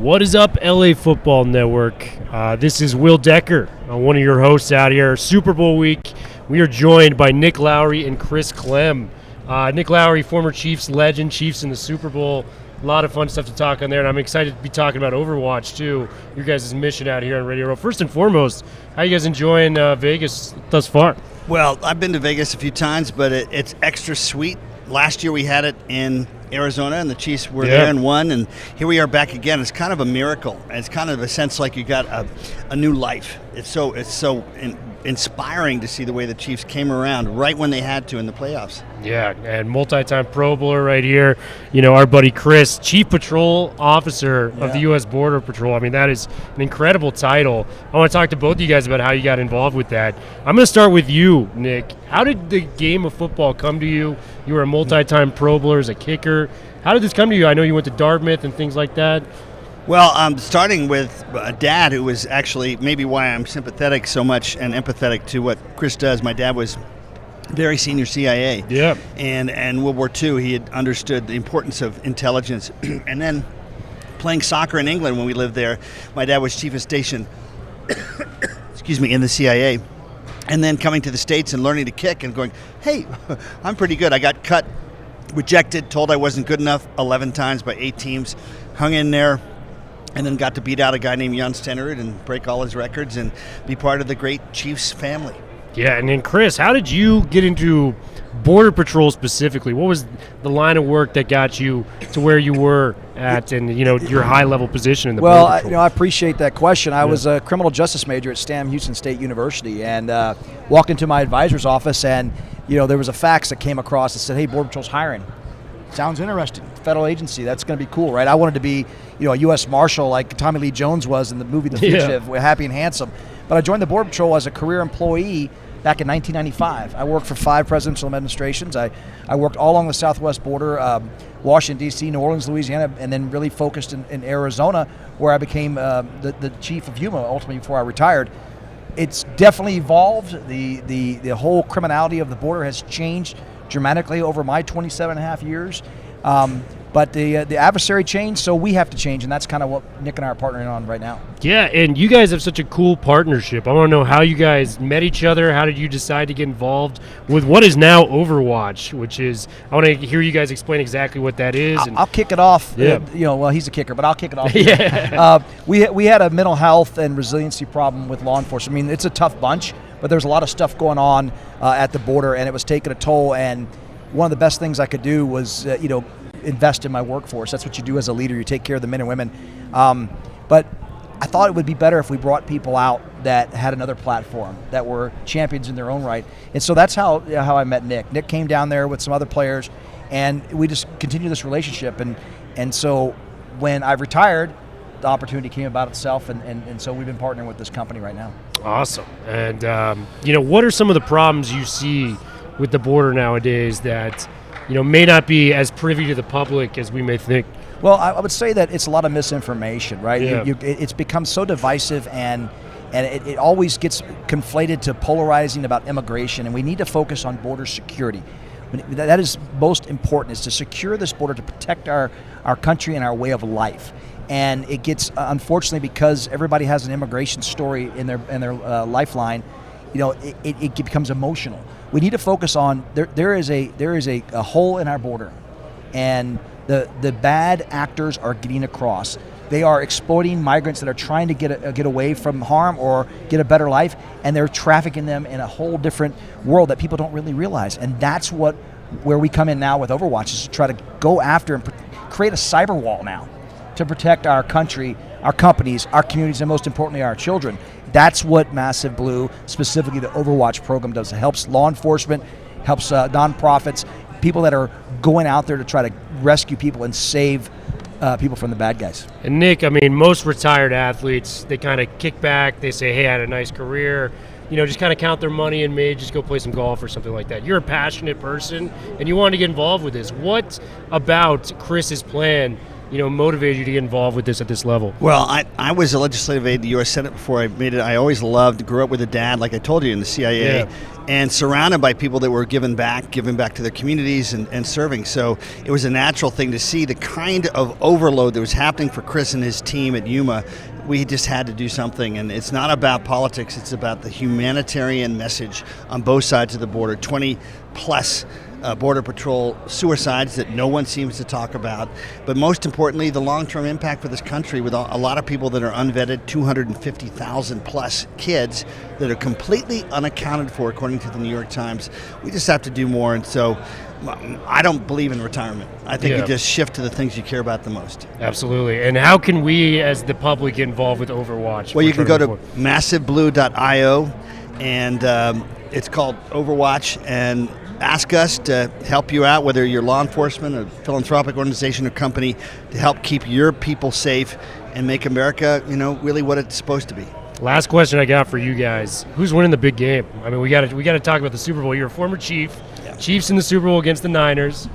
What is up, LA Football Network? This is Will Decker, one of your hosts out here. Super Bowl week. We are joined by Nick Lowry and Chris Clem. Nick Lowry, former Chiefs legend, Chiefs in the Super Bowl. A lot of fun stuff to talk on there, and I'm excited to be talking about Overwatch, too, your guys' mission out here on Radio Row. First and foremost, how you guys enjoying Vegas thus far? Well, I've been to Vegas a few times, but it's extra sweet. Last year we had it in Arizona, and the Chiefs were there and won, and here we are back again. It's kind of a miracle. It's kind of a sense like you got a new life. It's so inspiring to see the way the Chiefs came around right when they had to in the playoffs. Yeah, and multi-time Pro Bowler right here. You know, our buddy Chris, Chief Patrol Officer of the U.S. Border Patrol. I mean, that is an incredible title. I want to talk to both of you guys about how you got involved with that. I'm going to start with you, Nick. How did the game of football come to you? You were a multi-time Pro Bowler as a kicker. How did this come to you? I know you went to Dartmouth and things like that. Well, starting with a dad who was actually maybe why I'm sympathetic so much and empathetic to what Chris does. My dad was very senior CIA. Yeah. And World War II, he had understood the importance of intelligence. And then playing soccer in England when we lived there, my dad was chief of station, in the CIA. And then coming to the States and learning to kick and going, hey, I'm pretty good. I got cut, rejected, told I wasn't good enough 11 times by 8 teams, hung in there, and then got to beat out a guy named Jan Stenerud and break all his records and be part of the great Chiefs family. Yeah, and then Chris, how did you get into Border Patrol specifically? What was the line of work that got you to where you were at and, you know, your high-level position in the Border Patrol? Well, I appreciate that question. I was a criminal justice major at Sam Houston State University and walked into my advisor's office and, you know, there was a fax that came across that said, hey, Border Patrol's hiring. Sounds interesting. Federal agency, that's going to be cool, right? I wanted to be, you know, a U.S. Marshal like Tommy Lee Jones was in the movie The Fugitive, Happy and Handsome. But I joined the Border Patrol as a career employee back in 1995. I worked for 5 presidential administrations. I worked all along the southwest border, Washington, D.C., New Orleans, Louisiana, and then really focused in Arizona, where I became the chief of HUMA ultimately before I retired. It's definitely evolved. The whole criminality of the border has changed dramatically over my 27 and a half years. But the adversary changed, so we have to change, and that's kind of what Nick and I are partnering on right now. Yeah, and you guys have such a cool partnership. I want to know how you guys met each other. How did you decide to get involved with what is now Overwatch, which is, I want to hear you guys explain exactly what that is. I'll kick it off. Well, he's a kicker, but I'll kick it off. We had a mental health and resiliency problem with law enforcement. I mean, it's a tough bunch, but there's a lot of stuff going on at the border, and it was taking a toll, and one of the best things I could do was, invest in my workforce. That's what you do as a leader. You take care of the men and women. But I thought it would be better if we brought people out that had another platform, that were champions in their own right. And so that's how I met Nick. Nick came down there with some other players, and we just continued this relationship. And so when I retired, the opportunity came about itself, and so we've been partnering with this company right now. Awesome. And, what are some of the problems you see with the border nowadays that may not be as privy to the public as we may think? Well, I would say that it's a lot of misinformation, right? Yeah. It's become so divisive, and it always gets conflated to polarizing about immigration, and we need to focus on border security. That is most important, is to secure this border to protect our country and our way of life. And it gets, unfortunately, because everybody has an immigration story in their lifeline, it becomes emotional. We need to focus on there is a hole in our border, and the bad actors are getting across. They are exploiting migrants that are trying to get away from harm or get a better life, and they're trafficking them in a whole different world that people don't really realize. And that's where we come in now with Overwatch, is to try to go after and create a cyber wall now to protect our country, our companies, our communities, and most importantly, our children. That's what Massive Blue, specifically the Overwatch program, does. It helps law enforcement, helps nonprofits, people that are going out there to try to rescue people and save people from the bad guys. And Nick, I mean, most retired athletes, they kind of kick back, they say, hey, I had a nice career, just kind of count their money and maybe just go play some golf or something like that. You're a passionate person, and you want to get involved with this. What about Chris's plan motivated you to get involved with this at this level? Well, I was a legislative aide to the U.S. Senate before I made it. I always grew up with a dad, like I told you, in the CIA, and surrounded by people that were giving back to their communities and serving. So it was a natural thing to see the kind of overload that was happening for Chris and his team at Yuma. We just had to do something, and it's not about politics. It's about the humanitarian message on both sides of the border. 20 plus Border Patrol suicides that no one seems to talk about. But most importantly, the long-term impact for this country with a lot of people that are unvetted, 250,000 plus kids that are completely unaccounted for, according to the New York Times. We just have to do more, and so I don't believe in retirement. I think you just shift to the things you care about the most. Absolutely. And how can we, as the public, get involved with Overwatch? Well, you can go to massiveblue.io, and it's called Overwatch, and ask us to help you out, whether you're law enforcement, a philanthropic organization or company, to help keep your people safe and make America, really what it's supposed to be. Last question I got for you guys: who's winning the big game? I mean, we got to talk about the Super Bowl. You're a former Chief. Yeah. Chiefs in the Super Bowl against the Niners.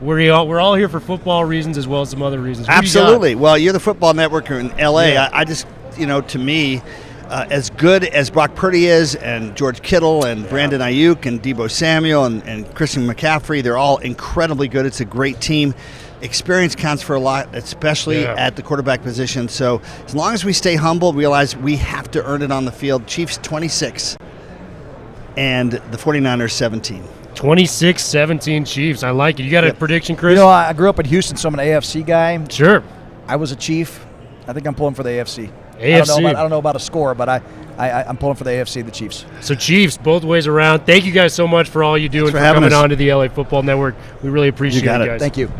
We're all here for football reasons as well as some other reasons. Absolutely. Well, you're the football network in L.A. Yeah. I just, to me, as good as Brock Purdy is, and George Kittle, and Brandon Ayuk, and Deebo Samuel, and Christian McCaffrey, they're all incredibly good. It's a great team. Experience counts for a lot, especially at the quarterback position. So as long as we stay humble, realize we have to earn it on the field. Chiefs 26, and the 49ers 17. 26-17 Chiefs. I like it. You got a prediction, Chris? I grew up in Houston, so I'm an AFC guy. Sure. I was a Chief. I think I'm pulling for the AFC. AFC. I don't know about a score, but I'm pulling for the AFC, the Chiefs. So Chiefs, both ways around. Thank you guys so much for all you do and for coming on to the LA Football Network. We really appreciate it, guys. Thank you.